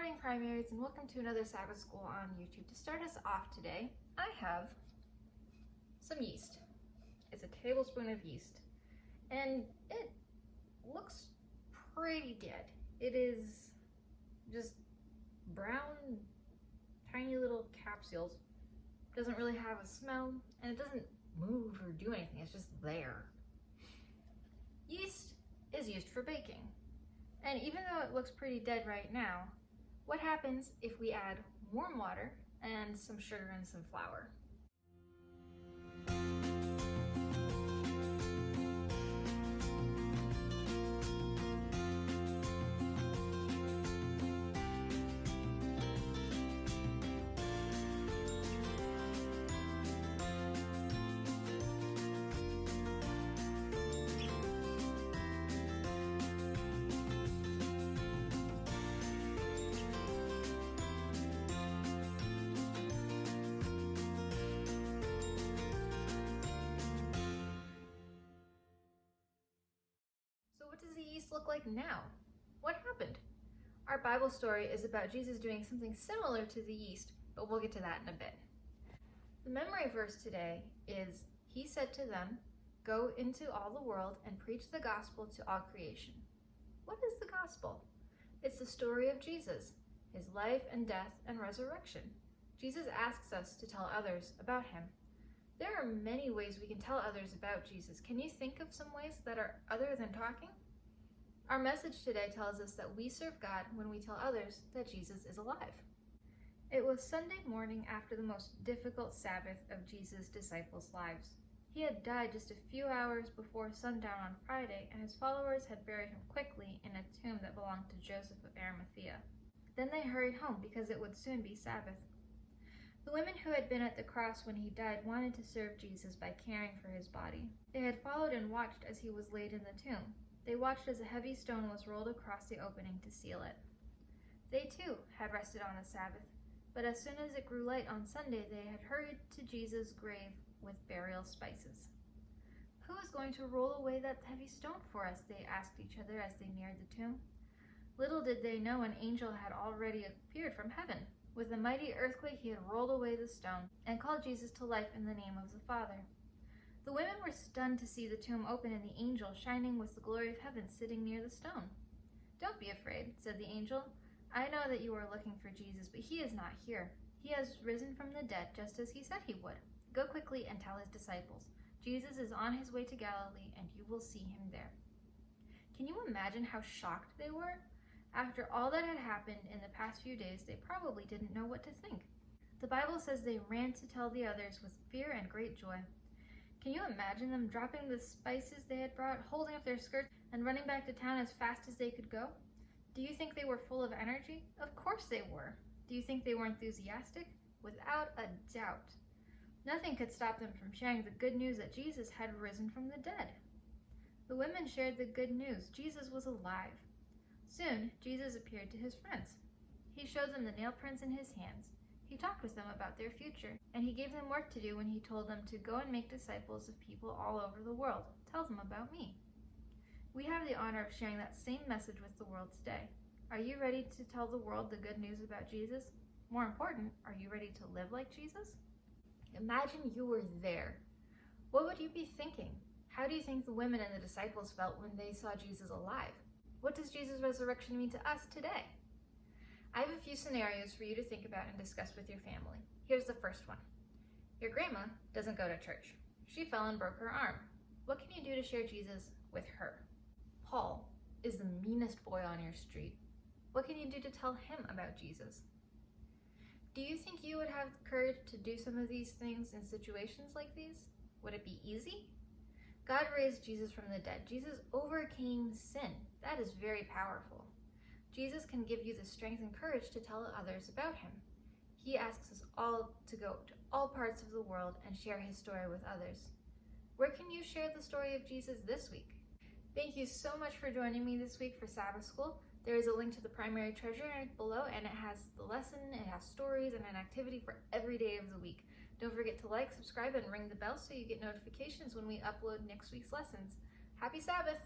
morning, primaries, and welcome to another Sabbath School on YouTube. To start us off today, I have some yeast. It's a tablespoon of yeast, and it looks pretty dead. It is just brown, tiny little capsules. Doesn't really have a smell, and it doesn't move or do anything. It's just there. Yeast is used for baking. And even though it looks pretty dead right now, what happens if we add warm water and some sugar and some flour? So what does the yeast look like now? What happened? Our Bible story is about Jesus doing something similar to the yeast, but we'll get to that in a bit. The memory verse today is, "He said to them, 'Go into all the world and preach the gospel to all creation.'" What is the gospel? It's the story of Jesus, his life and death and resurrection. Jesus asks us to tell others about him. There are many ways we can tell others about Jesus. Can you think of some ways that are other than talking? Our message today tells us that we serve God when we tell others that Jesus is alive. It was Sunday morning after the most difficult Sabbath of Jesus' disciples' lives. He had died just a few hours before sundown on Friday, and his followers had buried him quickly in a tomb that belonged to Joseph of Arimathea. Then they hurried home because it would soon be Sabbath. The women who had been at the cross when he died wanted to serve Jesus by caring for his body. They had followed and watched as he was laid in the tomb. They watched as a heavy stone was rolled across the opening to seal it. They too had rested on the Sabbath, but as soon as it grew light on Sunday, they had hurried to Jesus' grave with burial spices. "Who is going to roll away that heavy stone for us?" they asked each other as they neared the tomb. Little did they know an angel had already appeared from heaven. With a mighty earthquake, he had rolled away the stone and called Jesus to life in the name of the Father. The women were stunned to see the tomb open and the angel shining with the glory of heaven sitting near the stone. "Don't be afraid," said the angel. "I know that you are looking for Jesus, but he is not here. He has risen from the dead just as he said he would. Go quickly and tell his disciples. Jesus is on his way to Galilee and you will see him there." Can you imagine how shocked they were? After all that had happened in the past few days, they probably didn't know what to think. The Bible says they ran to tell the others with fear and great joy. Can you imagine them dropping the spices they had brought, holding up their skirts, and running back to town as fast as they could go? Do you think they were full of energy? Of course they were. Do you think they were enthusiastic? Without a doubt. Nothing could stop them from sharing the good news that Jesus had risen from the dead. The women shared the good news. Jesus was alive. Soon, Jesus appeared to his friends. He showed them the nail prints in his hands. He talked with them about their future, and he gave them work to do when he told them to go and make disciples of people all over the world. Tell them about me. We have the honor of sharing that same message with the world today. Are you ready to tell the world the good news about Jesus? More important, are you ready to live like Jesus? Imagine you were there. What would you be thinking? How do you think the women and the disciples felt when they saw Jesus alive? What does Jesus' resurrection mean to us today? I have a few scenarios for you to think about and discuss with your family. Here's the first one. Your grandma doesn't go to church. She fell and broke her arm. What can you do to share Jesus with her? Paul is the meanest boy on your street. What can you do to tell him about Jesus? Do you think you would have the courage to do some of these things in situations like these? Would it be easy? God raised Jesus from the dead. Jesus overcame sin. That is very powerful. Jesus can give you the strength and courage to tell others about him. He asks us all to go to all parts of the world and share his story with others. Where can you share the story of Jesus this week? Thank you so much for joining me this week for Sabbath School. There is a link to the primary treasure below, and it has the lesson, it has stories, and an activity for every day of the week. Don't forget to like, subscribe, and ring the bell so you get notifications when we upload next week's lessons. Happy Sabbath!